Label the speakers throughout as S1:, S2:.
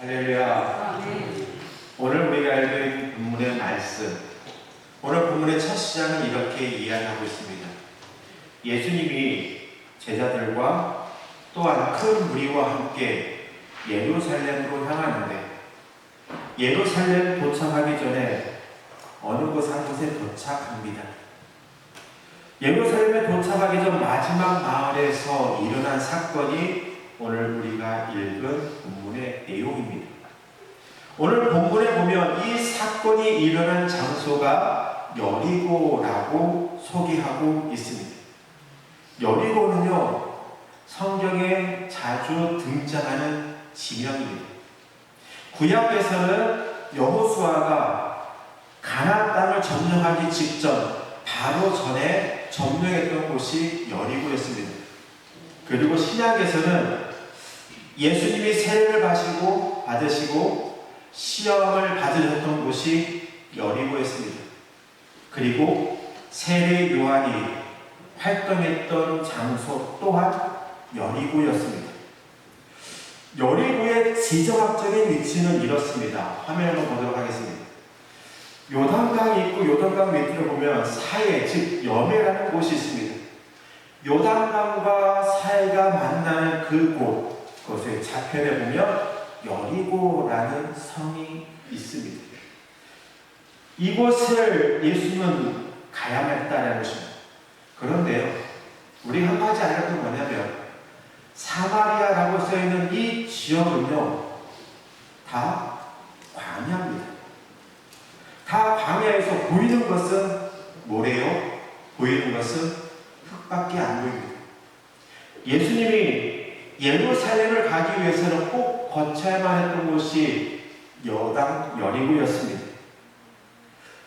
S1: 할렐루야. 오늘 우리가 읽은 본문의 말씀, 오늘 본문의 첫 시작은 이렇게 이야기하고 있습니다. 예수님이 제자들과 또한 큰 무리와 함께 예루살렘으로 향하는데, 예루살렘 도착하기 전에 어느 곳 한 곳에 도착합니다. 예루살렘에 도착하기 전 마지막 마을에서 일어난 사건이 오늘 우리가 읽은 본문의 내용입니다. 오늘 본문에 보면 이 사건이 일어난 장소가 여리고라고 소개하고 있습니다. 여리고는요, 성경에 자주 등장하는 지명입니다. 구약에서는 여호수아가 가나안 땅을 점령하기 직전 바로 전에 점령했던 곳이 여리고였습니다. 그리고 신약에서는 예수님이 세례를 받으시고 시험을 받으셨던 곳이 여리고였습니다. 그리고 세례 요한이 활동했던 장소 또한 여리고였습니다. 여리고의 지정학적인 위치는 이렇습니다. 화면을 한번 보도록 하겠습니다. 요단강이 있고 요단강 밑으로 보면 사해, 즉 여매라는 곳이 있습니다. 요단강과 사해가 만나는 그곳의 좌편에 보면 여리고라는 성이 있습니다. 이곳을 예수님은 가야만 했다는 것입니다. 그런데요, 우리 한 가지 알아야 할 건 뭐냐면 사마리아라고 써있는 이 지역은요, 다 광야입니다. 다 광야에서 보이는 것은 뭐래요? 보이는 것은 흙밖에 안 보입니다. 예수님이 예루살렘을 가기 위해서는 꼭 거쳐야만 했던 곳이 여리고였습니다.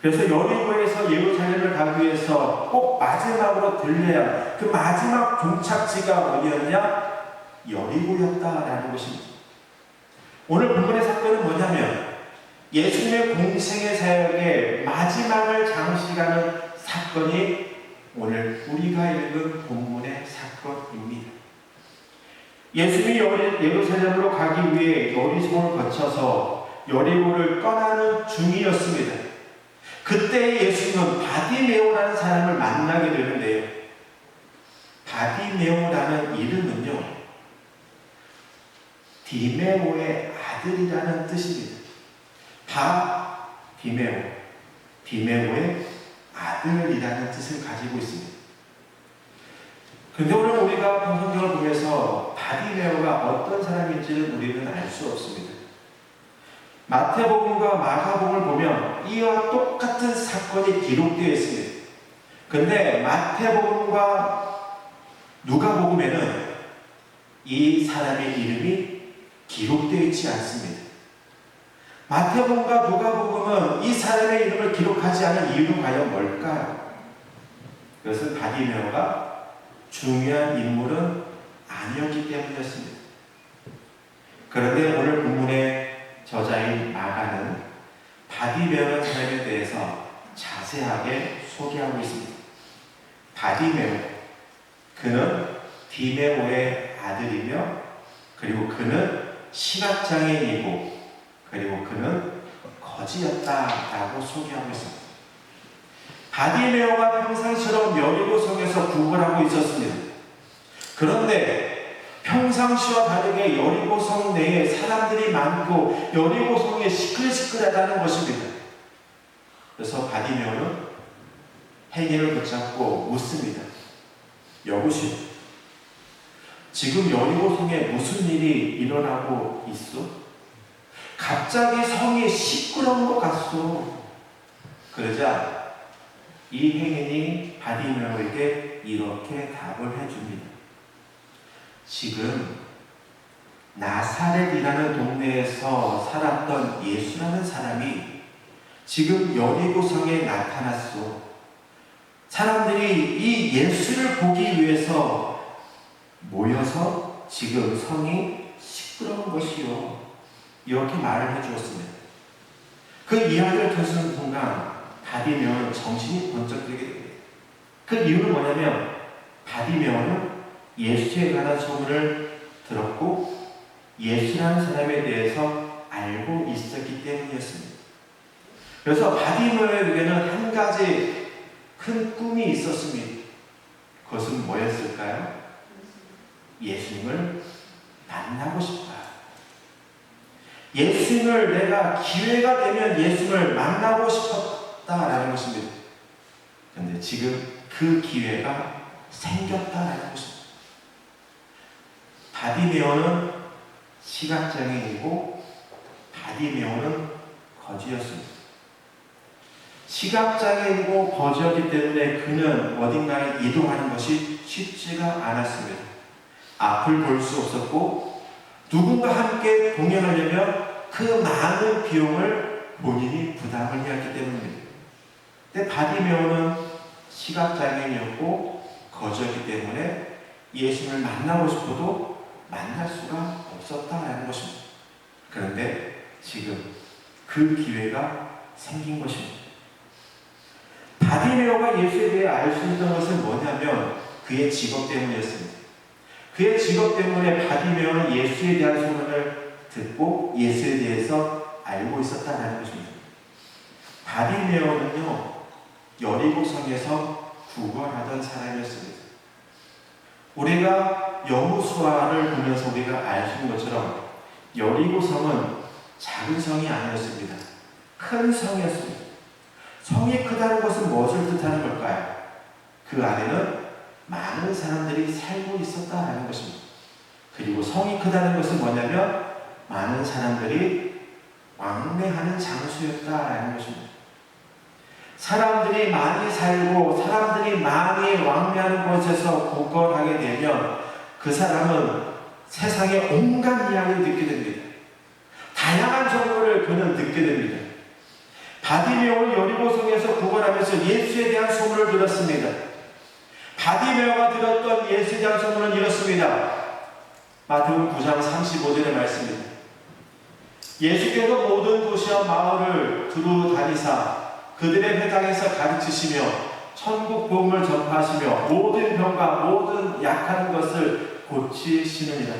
S1: 그래서 여리고에서 예루살렘을 가기 위해서 꼭 마지막으로 들려야 그 마지막 종착지가 어디였냐? 여리고였다라는 것입니다. 오늘 본문의 사건은 뭐냐면 예수님의 공생의 사역의 마지막을 장식하는 사건이 오늘 우리가 읽은 본문의 사건입니다. 예수님이 예루살렘으로 가기 위해 여리고를 거쳐서 여리고를 떠나는 중이었습니다. 그때 예수님은 바디메오라는 사람을 만나게 되는데요. 바디메오라는 이름은요, 디메오의 아들이라는 뜻입니다. 디메오의 아들이라는 뜻을 가지고 있습니다. 근데 오늘 우리가 성경을 보면서 바디메오가 어떤 사람인지는 우리는 알 수 없습니다. 마태복음과 마가복음을 보면 이와 똑같은 사건이 기록되어 있습니다. 근데 마태복음과 누가복음에는 이 사람의 이름이 기록되어 있지 않습니다. 마태복음과 누가복음은 이 사람의 이름을 기록하지 않은 이유는 과연 뭘까요? 그것은 바디메오가 중요한 인물은 아니었기 때문이었습니다. 그런데 오늘 본문의 저자인 마가는 바디메오라는 사람에 대해서 자세하게 소개하고 있습니다. 바디메오, 그는 디메오의 아들이며, 그리고 그는 시각장애인이고, 그리고 그는 거지였다라고 소개하고 있습니다. 바디메오가 평상시처럼 여리고성에서 구걸하고 있었습니다. 그런데 평상시와 다르게 여리고성 내에 사람들이 많고 여리고성에 시끌시끌하다는 것입니다. 그래서 바디메오는 행인을 붙잡고 묻습니다. 여보시오, 지금 여리고성에 무슨 일이 일어나고 있어? 갑자기 성이 시끄러운 것 같소. 그러자 이 행인이 바디메오에게 이렇게 답을 해줍니다. 지금 나사렛이라는 동네에서 살았던 예수라는 사람이 지금 여리고성에 나타났소. 사람들이 이 예수를 보기 위해서 모여서 지금 성이 시끄러운 것이요. 이렇게 말을 해주었습니다. 그 이야기를 듣는 순간 바디메오는 정신이 번쩍 들게 됩니다. 그 이유는 뭐냐면 바디메오는 예수에 관한 소문을 들었고 예수라는 사람에 대해서 그래서 바디메오에게는 한 가지 큰 꿈이 있었습니다. 그것은 뭐였을까요? 예수님을 만나고 싶다. 예수님을 내가 기회가 되면 예수님을 만나고 싶었다라는 것입니다. 그런데 지금 그 기회가 생겼다라는 것입니다. 바디메오는 시각장애인이고 바디메오는 거지였습니다. 시각장애인이고 거지였기 때문에 그는 어딘가에 이동하는 것이 쉽지가 않았습니다. 앞을 볼 수 없었고 누군가 함께 동행하려면 그 많은 비용을 본인이 부담을 해야 했기 때문입니다. 근데 바디메오는 시각장애인이었고 거지였기 때문에 예수님을 만나고 싶어도 만날 수가 없었다라는 것입니다. 그런데 지금 그 기회가 생긴 것입니다. 바디메오가 예수에 대해 알 수 있던 것은 뭐냐면 그의 직업 때문이었습니다. 그의 직업 때문에 바디메오는 예수에 대한 소문을 듣고 예수에 대해서 알고 있었다는 것입니다. 바디메오는요, 여리고성에서 구걸하던 사람이었습니다. 우리가 여호수아를 보면서 우리가 알 수 있는 것처럼 여리고성은 작은 성이 아니었습니다. 큰 성이었습니다. 성이 크다는 것은 무엇을 뜻하는 걸까요? 그 안에는 많은 사람들이 살고 있었다는 것입니다. 그리고 성이 크다는 것은 뭐냐면 많은 사람들이 왕래하는 장소였다는 것입니다. 사람들이 많이 살고 사람들이 많이 왕래하는 곳에서 구걸하게 되면 그 사람은 세상의 온갖 이야기를 듣게 됩니다. 다양한 정보를 그는 듣게 됩니다. 바디메오는 여리고성에서 구걸하면서 예수에 대한 소문을 들었습니다. 바디메오가 들었던 예수에 대한 소문은 이렇습니다. 마태복음 9장 35절의 말씀입니다. 예수께서 모든 도시와 마을을 두루 다니사 그들의 회당에서 가르치시며 천국 복음을 전파하시며 모든 병과 모든 약한 것을 고치시느니라.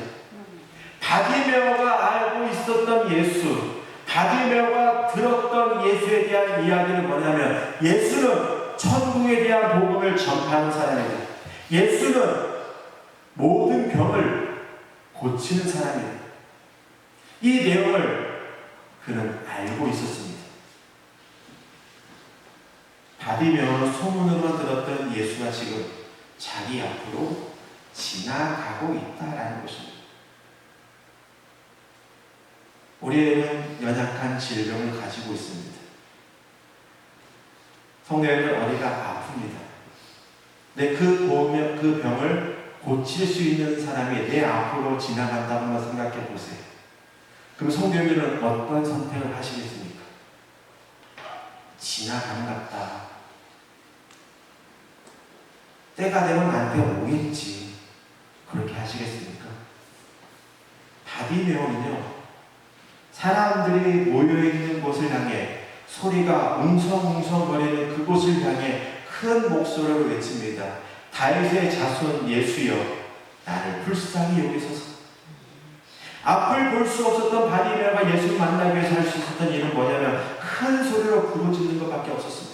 S1: 바디메오가 알고 있었던 예수, 바디메오가 들었던 예수에 대한 이야기는 뭐냐면 예수는 천국에 대한 복음을 전파하는 사람입니다. 예수는 모든 병을 고치는 사람입니다. 이 내용을 그는 알고 있었습니다. 바디메오는 소문으로 들었던 예수가 지금 자기 앞으로 지나가고 있다라는 것입니다. 우리에는 연약한 질병을 가지고 있습니다. 성도님들 어디가 아픕니다. 근데 그 병을 고칠 수 있는 사람이 내 앞으로 지나간다고 한번 생각해 보세요. 그럼 성도님들은 어떤 선택을 하시겠습니까? 지나가는 것 같다. 때가 되면 나한테 오겠지. 그렇게 하시겠습니까? 바디메오는요, 사람들이 모여있는 곳을 향해 소리가 웅성웅성거리는 그곳을 향해 큰 목소리로 외칩니다. 다윗의 자손 예수여, 나를 불쌍히 여기소서. 앞을 볼 수 없었던 바디메오가 예수를 만나기 위해서 할 수 있었던 일은 뭐냐면 큰 소리로 부르짖는 것밖에 없었습니다.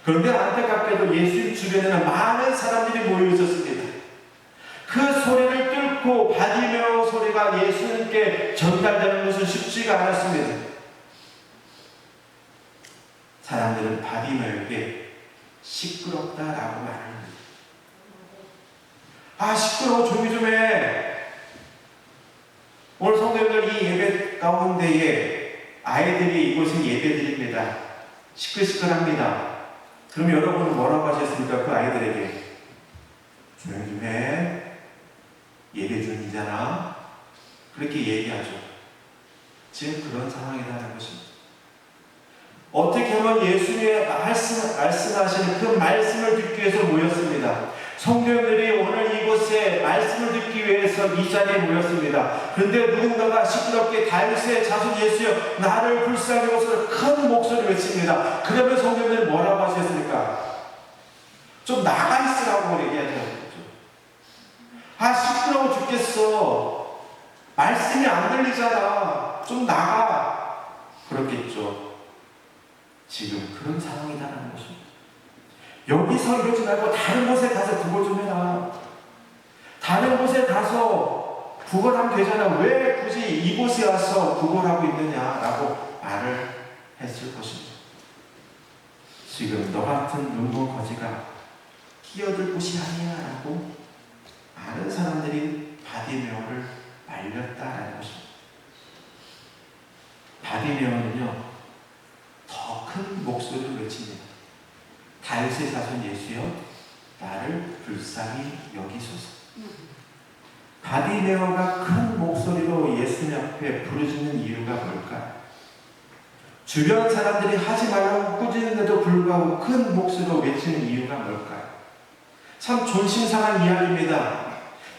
S1: 그런데 안타깝게도 예수 주변에는 많은 사람들이 모여 있었습니다. 그 소리를 뚫고 바디메오 소리가 예수님께 전달되는 것은 쉽지가 않았습니다. 사람들은 바디메오에게 시끄럽다라고 말합니다. 아, 시끄러워, 조용히 좀 해. 오늘 성도님들 이 예배 가운데에 아이들이 이곳에 예배드립니다. 시끌시끌합니다. 그럼 여러분은 뭐라고 하셨습니까? 그 아이들에게 조용히 좀 해. 예배 중이잖아. 그렇게 얘기하죠. 지금 그런 상황이라는 것입니다. 어떻게 하면 예수님의 말씀하시는 그 말씀을 듣기 위해서 모였습니다. 성도님들이 오늘 이곳에 말씀을 듣기 위해서 이 자리에 모였습니다. 그런데 누군가가 시끄럽게 다윗의 자손 예수여 나를 불쌍히 여기소서 큰 목소리로 외칩니다. 그러면 성도님들이 뭐라고 하셨습니까? 좀 나가 있으라고 얘기하죠. 아, 시끄러워 죽겠어. 말씀이 안 들리잖아. 좀 나가. 그렇겠죠. 지금 그런 상황이다라는 것입니다. 여기서 이러지 말고 다른 곳에 가서 구걸 좀 해라. 다른 곳에 가서 구걸하면 되잖아. 왜 굳이 이곳에 와서 구걸하고 있느냐라고 말을 했을 것입니다. 지금 너 같은 눈먼 거지가 끼어들 곳이 아니야라고 많은 사람들이 바디메오를 말렸다라는 것입니다. 바디메오는요, 더 큰 목소리로 외칩니다. 다윗의 자손 예수여, 나를 불쌍히 여기소서. 바디메오가 큰 목소리로 예수님 앞에 부르짖는 이유가 뭘까요? 주변 사람들이 하지 말라고 꾸짖는데도 불구하고 큰 목소리로 외치는 이유가 뭘까요? 참 존심상한 이야기입니다.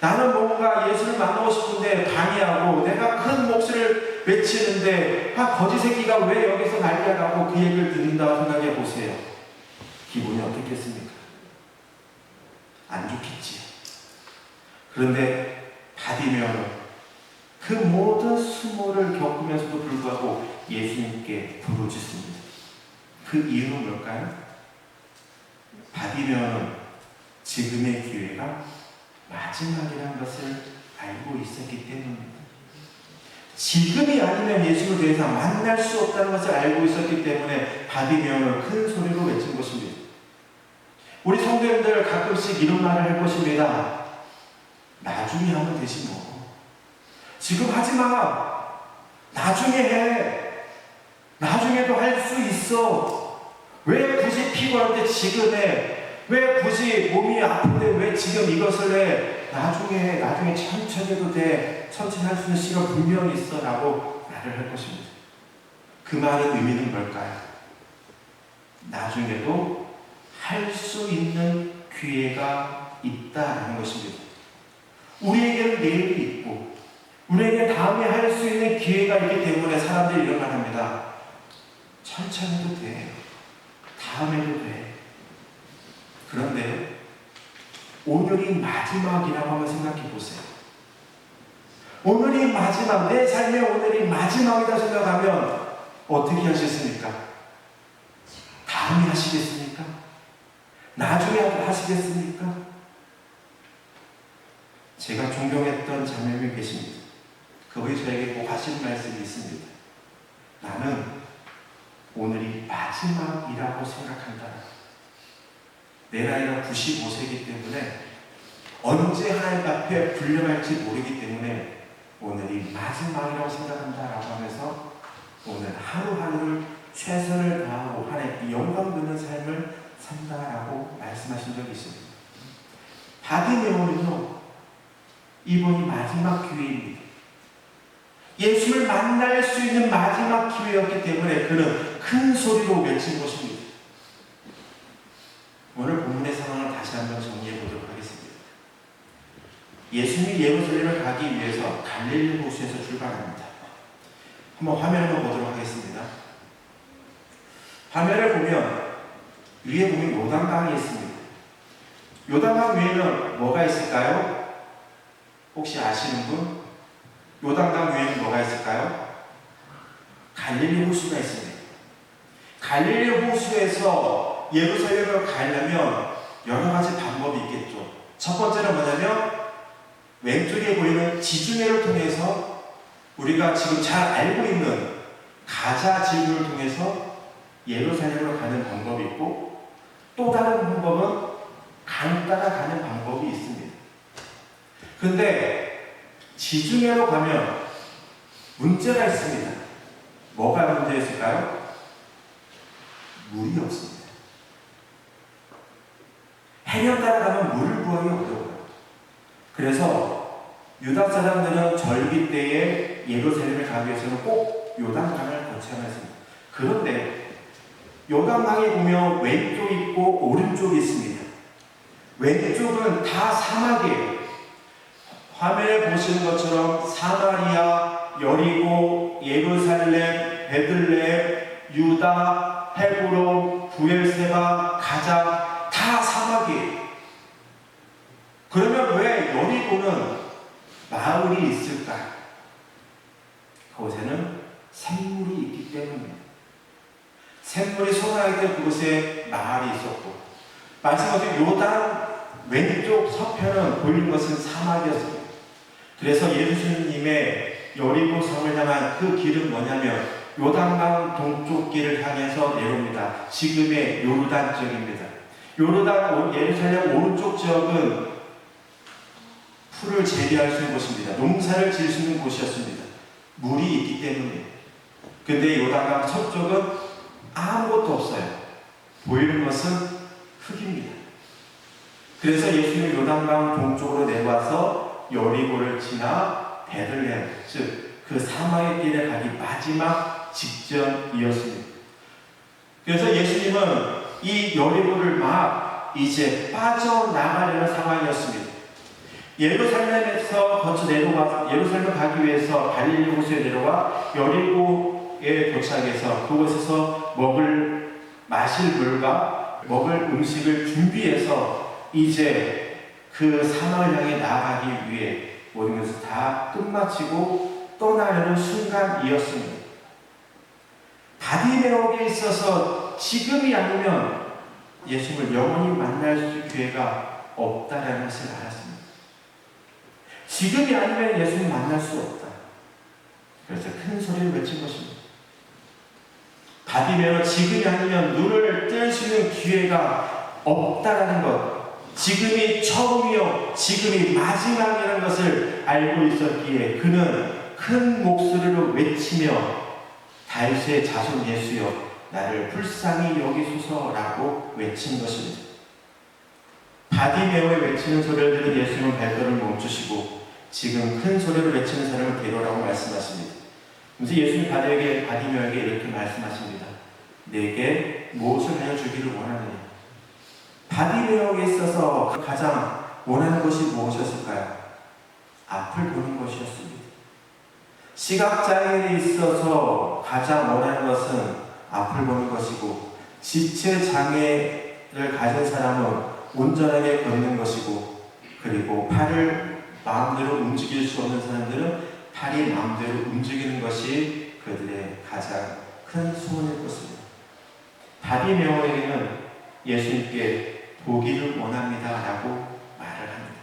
S1: 나는 뭔가 예수를 만나고 싶은데 방해하고 내가 큰 목소리를 외치는데 거지 새끼가 왜 여기서 난리야라고 그 얘기를 듣는다고 생각해 보세요. 기분이 어떻겠습니까? 안 좋겠지요. 그런데 바디메오는 그 모든 수모를 겪으면서도 불구하고 예수님께 부르짖습니다. 그 이유는 뭘까요? 바디메오는 지금의 기회가 마지막이라는 것을 알고 있었기 때문입니다. 지금이 아니면 예수를 더 이상 만날 수 없다는 것을 알고 있었기 때문에 바디메오는 큰 소리로 외친 것입니다. 우리 성도님들 가끔씩 이런 말을 할 것입니다. 나중에 하면 되지 뭐. 지금 하지 마. 나중에 해. 나중에도 할 수 있어. 왜 굳이 피곤할 때 지금 해? 왜 굳이 몸이 아픈데 왜 지금 이것을 해? 나중에 천천히 해도 돼. 천천히 할 수 있는 시간 분명히 있어. 라고 말을 할 것입니다. 그 말의 의미는 뭘까요? 나중에도 할 수 있는 기회가 있다라는 것입니다. 우리에게는 내일이 있고 우리에게 다음에 할 수 있는 기회가 있기 때문에 사람들이 이런 말 합니다. 천천히 해도 돼. 다음에도 돼. 그런데 오늘이 마지막이라고 한번 생각해 보세요. 오늘이 마지막, 내 삶의 오늘이 마지막이다 생각하면 어떻게 하시겠습니까? 다음에 하시겠습니까? 나중에 하시겠습니까? 제가 존경했던 자매님이 계십니다. 그분이 저에게 꼭 하신 말씀이 있습니다. 나는 오늘이 마지막이라고 생각한다. 내 나이가 95세이기 때문에 언제 하나님 앞에 불려갈지 모르기 때문에 오늘이 마지막이라고 생각한다라고 하면서 오늘 하루하루를 최선을 다하고 하나님께 영광 드는 삶을 산다라고 말씀하신 적이 있습니다. 바디메오는요, 이번이 마지막 기회입니다. 예수를 만날 수 있는 마지막 기회였기 때문에 그는 큰 소리로 외친 것입니다. 오늘 본문의 상황을 다시 한번 정리해 보도록 하겠습니다. 예수님이 예루살렘을 가기 위해서 갈릴리 호수에서 출발합니다. 한번 화면을 한번 보도록 하겠습니다. 화면을 보면 위에 보면 요단강이 있습니다. 요단강 위에는 뭐가 있을까요? 혹시 아시는 분? 요단강 위에는 뭐가 있을까요? 갈릴리 호수가 있습니다. 갈릴리 호수에서 예루살렘으로 가려면 여러 가지 방법이 있겠죠. 첫 번째는 뭐냐면 왼쪽에 보이는 지중해를 통해서 우리가 지금 잘 알고 있는 가자 지구를 통해서 예루살렘으로 가는 방법이 있고, 또 다른 방법은 강 따라 가는 방법이 있습니다. 그런데 지중해로 가면 문제가 있습니다. 뭐가 문제였을까요? 물이 없습니다. 해변 따라 가면 물을 구하기 어려워요. 그래서 유다 사람들은 절기 때에 예루살렘을 가기 위해서는 꼭 요단강을 거쳐야 했습니다. 그런데 요단강에 보면 왼쪽이 있고 오른쪽이 있습니다. 왼쪽은 다 사막이에요. 화면에 보시는 것처럼 사마리아, 여리고, 예루살렘, 베들레헴, 유다, 헤브론, 부엘세바, 가자 다 사막이에요. 그러면 왜 여리고는 마을이 있을까요? 그곳에는 샘물이 있기 때문입니다. 샘물 유대인들이 소망할 때 그곳에 마을이 있었고, 마찬가지로 요단 왼쪽 서편은 보이는 것은 사막이었습니다. 그래서 예수님의 여리고 성을 향한 그 길은 뭐냐면 요단강 동쪽 길을 향해서 내려옵니다. 지금의 요르단 지역입니다. 요르단 예루살렘 오른쪽 지역은 풀을 재배할 수 있는 곳입니다. 농사를 지을 수 있는 곳이었습니다. 물이 있기 때문에. 근데 요단강 서쪽은 아무것도 없어요. 보이는 것은 흙입니다. 그래서 예수님은 요단강 동쪽으로 내려와서 여리고를 지나 베들레헴, 즉 그 사막의 길에 가기 마지막 직전이었습니다. 그래서 예수님은 이 여리고를 막 이제 빠져나가려는 상황이었습니다. 예루살렘에서 거쳐 내려와 예루살렘 가기 위해서 갈릴리 호수에 내려와 여리고에 도착해서 그곳에서 마실 물과 먹을 음식을 준비해서 이제 그 사막을 향해 나아가기 위해 모든 것을 다 끝마치고 떠나려는 순간이었습니다. 바디메오에 있어서 지금이 아니면 예수님을 영원히 만날 수 기회가 없다라는 것을 알았습니다. 지금이 아니면 예수님을 만날 수 없다. 그래서 큰 소리를 외친 것입니다. 바디메오 지금이 아니면 눈을 뜰 수 있는 기회가 없다라는 것. 지금이 처음이요, 지금이 마지막이라는 것을 알고 있었기에 그는 큰 목소리로 외치며 다윗의 자손 예수여 나를 불쌍히 여기소서라고 외친 것입니다. 바디메오에 외치는 소리를 들은 예수님은 발걸음을 멈추시고 지금 큰 소리로 외치는 사람을 데려오라고 말씀하십니다. 그래서 예수님 바디메오에게 이렇게 말씀하십니다. 내게 무엇을 하여 주기를 원하느냐? 바디메오에 있어서 가장 원하는 것이 무엇이었을까요? 앞을 보는 것이었습니다. 시각장애인에 있어서 가장 원하는 것은 앞을 보는 것이고, 지체장애를 가진 사람은 온전하게 걷는 것이고, 그리고 팔을 마음대로 움직일 수 없는 사람들은 팔이 마음대로 움직이는 것이 그들의 가장 큰 소원일 것입니다. 바디메오에게는 예수님께 보기를 원합니다 라고 말을 합니다.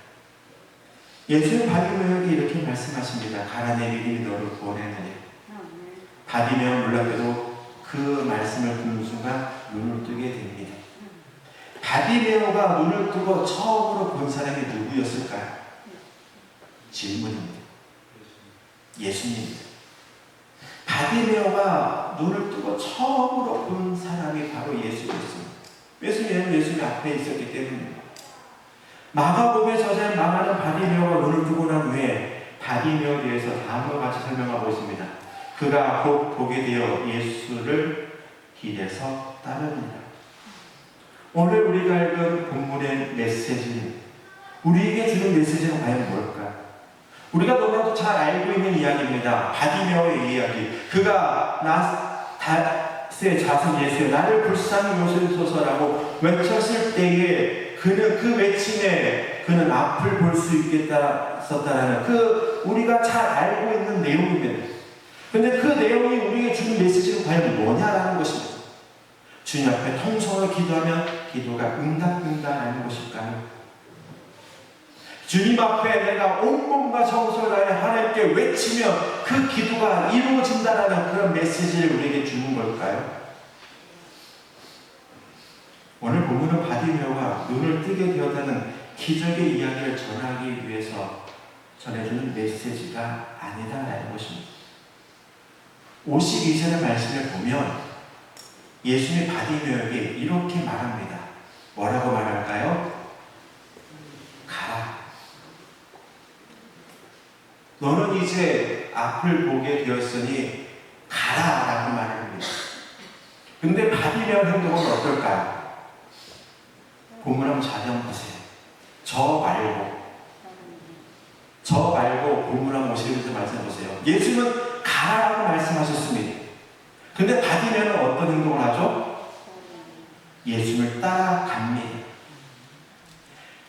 S1: 예수님 바디메오에게 이렇게 말씀하십니다. 가라 내 믿음이 너를 구원했느냐. 바디메오는 놀랍게도 그 말씀을 듣는 순간 눈을 뜨게 됩니다. 바디메오가 눈을 뜨고 처음으로 본 사람이 누구였을까요? 질문입니다. 예수님입니다. 바디메오가 눈을 뜨고 처음으로 본 사람이 바로 예수였습니다. 예수님은 예수님 앞에 있었기 때문입니다. 마가복음에 저자인 마가는 바디메오가 눈을 뜨고 난 후에 바디메오에 대해서 다음과 같이 설명하고 있습니다. 그가 곧 보게 되어 예수를 길에서 따릅니다. 오늘 우리가 읽은 본문의 메시지는, 우리에게 주는 메시지는 과연 뭘까요? 우리가 너무나도 잘 알고 있는 이야기입니다. 바디메오의 이야기. 그가 다윗의 자손 예수여 나를 불쌍히 여기소서라고 외쳤을 때에 그는 그 외침에 그는 앞을 볼 수 있겠다라는 우리가 잘 알고 있는 내용입니다. 그런데 그 내용이 우리에게 주는 메시지는 과연 뭐냐라는 것입니다. 주님 앞에 통성으로 기도하면 기도가 응답된다라는 것일까요? 주님 앞에 내가 온몸과 정성을 다해 하나님께 외치며 그 기도가 이루어진다라는 그런 메시지를 우리에게 주는 걸까요? 오늘 본문은 바디메오가 눈을 뜨게 되었다는 기적의 이야기를 전하기 위해서 전해주는 메시지가 아니다라는 것입니다. 52절의 말씀을 보면 예수님이 바디메오에게 이렇게 말합니다. 뭐라고 말할까요? 가라. 너는 이제 앞을 보게 되었으니 가라라고 말합니다. 근데 바디메오 행동은 어떨까요? 본문 한번 자세히 한번 보세요. 저 말고 본문 한번 51절 말씀 보세요. 예수님은 가라라고 말씀하셨습니다. 근데 바디메오는 어떤 행동을 하죠? 예수님을 따라갑니다.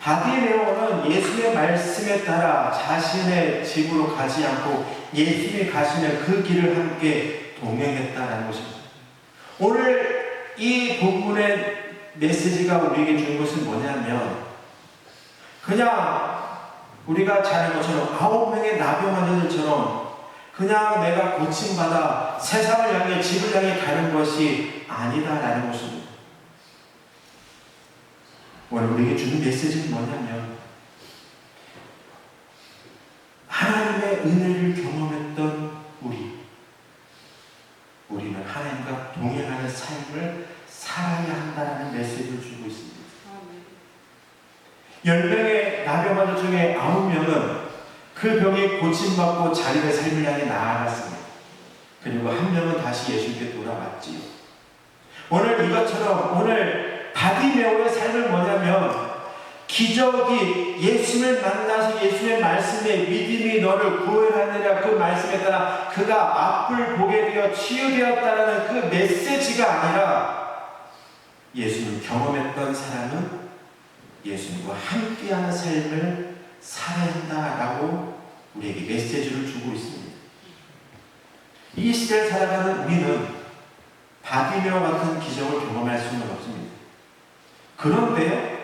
S1: 바디메오는 예수님의 말씀에 따라 자신의 집으로 가지 않고 예수님이 가시는 그 길을 함께 동행했다는 것입니다. 오늘 이 본문의 메시지가 우리에게 주는 것은 뭐냐면, 그냥 우리가 잘 아는 것처럼 9명의 나병 환자들처럼 그냥 내가 고침받아 세상을 향해 집을 향해 가는 것이 아니다라는 것입니다. 오늘 우리에게 주는 메시지는 뭐냐면, 하나님의 은혜를 경험했던 우리는 하나님과 동행하는 삶을 살아야 한다는 메시지를 주고 있습니다. 10명의 나병 환자 중에 9명은 그 병이 고침받고 자기의 삶을 향해 나아갔습니다. 그리고 1명은 다시 예수님께 돌아왔지요. 오늘 이것처럼 오늘 바디메오의 삶은 뭐냐면, 기적이 예수를 만나서 예수의 말씀에 믿음이 너를 구원하느냐 그 말씀에 따라 그가 앞을 보게 되어 치유되었다는 그 메시지가 아니라, 예수를 경험했던 사람은 예수님과 함께하는 삶을 살아야 한다라고 우리에게 메시지를 주고 있습니다. 이 시대를 살아가는 우리는 바디메오 같은 기적을 경험할 수는 없습니다. 그런데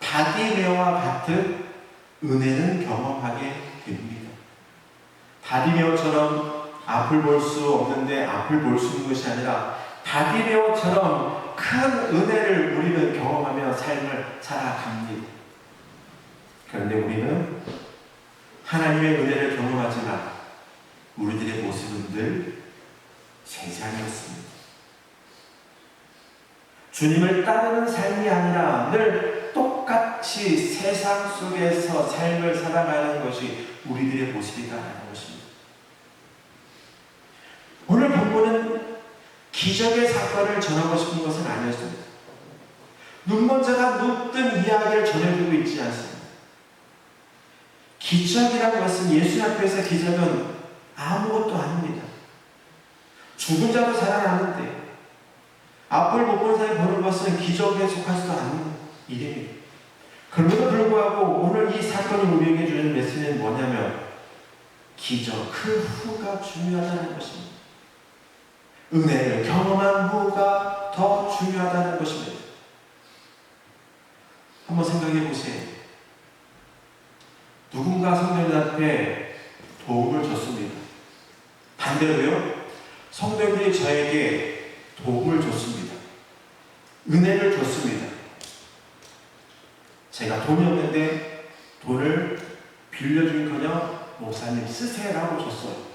S1: 바디메오와 같은 은혜는 경험하게 됩니다. 바디메오처럼 앞을 볼 수 없는데 앞을 볼 수 있는 것이 아니라, 바디메오처럼 큰 은혜를 우리는 경험하며 삶을 살아갑니다. 그런데 우리는 하나님의 은혜를 경험하지만 우리들의 모습은 늘 세상이었습니다. 주님을 따르는 삶이 아니라 늘 똑같이 세상 속에서 삶을 살아가는 것이 우리들의 모습이다라는 것입니다. 오늘 본문은 기적의 사건을 전하고 싶은 것은 아니었습니다. 눈먼자가 눈뜬 이야기를 전해주고 있지 않습니다. 기적이라는 것은, 예수 앞에서 기적은 아무것도 아닙니다. 죽은 자도 살아나는데 앞을 못 본 사람이 보는 것은 기적에 속하지도 않는 일입니다. 그럼에도 불구하고 오늘 이 사건이 우리에게 주는 메시지는 뭐냐면, 기적 그 후가 중요하다는 것입니다. 은혜를 경험한 후가 더 중요하다는 것입니다. 한번 생각해 보세요. 누군가 성도들 앞에 도움을 줬습니다. 반대로요, 성도들이 저에게 도움을 줬습니다. 은혜를 줬습니다. 제가 돈이 없는데 돈을 빌려주긴커녕 목사님 쓰세요라고 줬어요.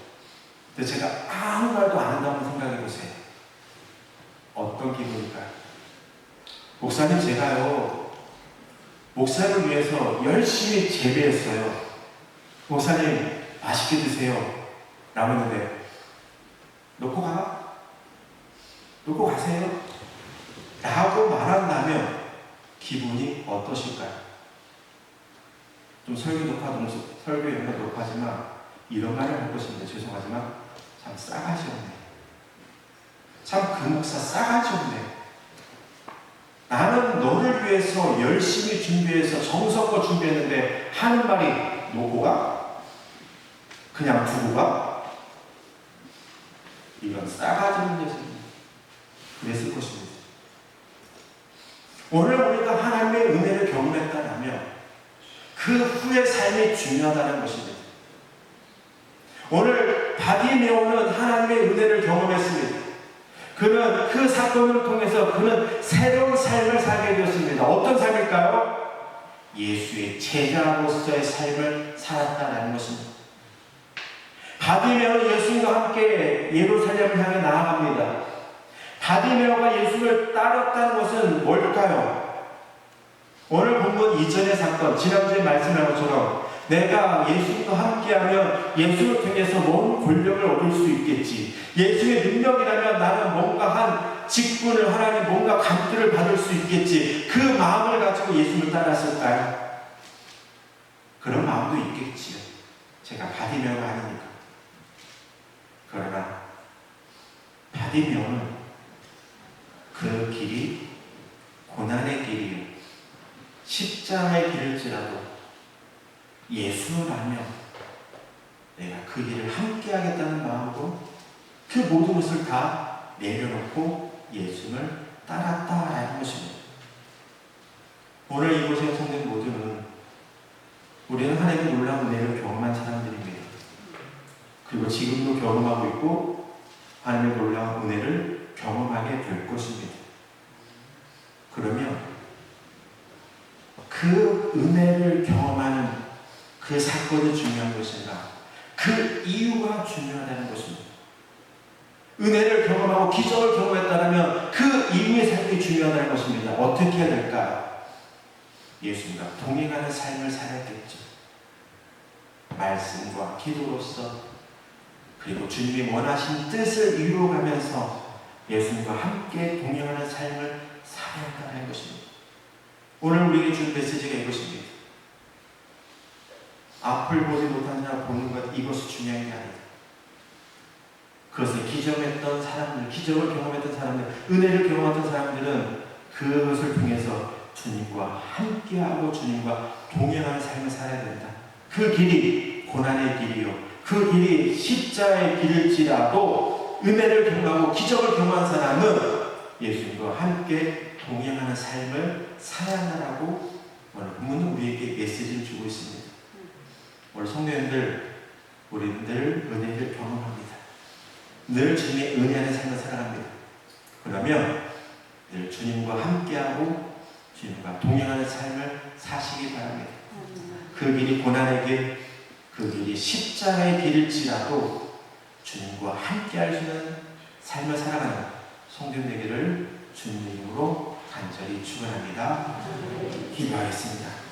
S1: 근데 제가 아무 말도 안 한다고 생각해 보세요. 어떤 기분일까요? 목사님, 제가요 목사님을 위해서 열심히 재배했어요. 목사님 맛있게 드세요 라고 했는데, 놓고 가세요 라고 말한다면 기분이 어떠실까요? 좀 설교 연가 높아지만 이런 말을 할 것인데, 죄송하지만 참 싸가지 없네. 참 그 목사 싸가지 없네. 나는 너를 위해서 열심히 준비해서 정성껏 준비했는데 하는 말이 놓고 가? 그냥 두고 가? 이건 싸가지 없는 녀석입니다. 그랬을 것입니다. 오늘 우리가 하나님의 은혜를 경험했다면 그 후의 삶이 중요하다는 것입니다. 오늘 바디메오는 하나님의 은혜를 경험했습니다. 그는 그 사건을 통해서 그는 새로운 삶을 살게 되었습니다. 어떤 삶일까요? 예수의 제자로서의 삶을 살았다는 것입니다. 바디메오는 예수님과 함께 예루살렘을 향해 나아갑니다. 바디메오가 예수를 따랐다는 것은 뭘까요? 오늘 본문 이전의 사건, 지난주에 말씀한 것처럼 내가 예수님과 함께하면 예수를 통해서 뭔 권력을 얻을 수 있겠지. 예수의 능력이라면 나는 뭔가 한 직분을, 하나님 뭔가 감투를 받을 수 있겠지. 그 마음을 가지고 예수를 따랐을까요? 그런 마음도 있겠지요. 제가 바디메오가 아니니까. 그러나 바디메오는 그 길이 고난의 길이요, 십자가의 길일지라도 예수라면 내가 그 길을 함께 하겠다는 마음으로 그 모든 것을 다 내려놓고 예수님을 따랐다라는 것입니다. 오늘 이곳에 성된 모두는 우리는 하나님의 놀라운 은혜를 경험한 사람들입니다. 그리고 지금도 경험하고 있고 하나님의 놀라운 은혜를 경험하게 될 것입니다. 그러면 그 은혜를 경험하는 그 사건이 중요한 것인가? 그 이유가 중요하다는 것입니다. 은혜를 경험하고 기적을 경험했다면 그 이유의 삶이 중요하다는 것입니다. 어떻게 해야 될까? 예수님과 동행하는 삶을 살아야겠죠. 말씀과 기도로서 그리고 주님이 원하신 뜻을 이루어가면서 예수님과 함께 동행하는 삶을 살아야 한다는 것입니다. 오늘 우리에게 준 메시지가 이것입니다. 앞을 보지 못한 자를 보는 것, 이것이 중요한 게 아니다. 그것을 기적했던 사람들, 기적을 경험했던 사람들, 은혜를 경험했던 사람들은 그것을 통해서 주님과 함께하고 주님과 동행하는 삶을 살아야 된다. 그 길이 고난의 길이요, 그 길이 십자가의 길일지라도 은혜를 경험하고 기적을 경험한 사람은 예수님과 함께 동행하는 삶을 살아야 한다라고 오늘 본문은 우리에게 메시지를 주고 있습니다. 오늘 성도님들, 우리는 늘 은혜를 경험합니다. 늘 주님의 은혜 안에 삶을 살아갑니다. 그러면 늘 주님과 함께하고 주님과 동행하는 삶을 사시기 바랍니다. 그 길이 고난의 길, 그 길이 십자가의 길일지라도 주님과 함께할 수 있는 삶을 살아가는 성도님 되기를 주님 이름으로 간절히 축원합니다. 기도하겠습니다.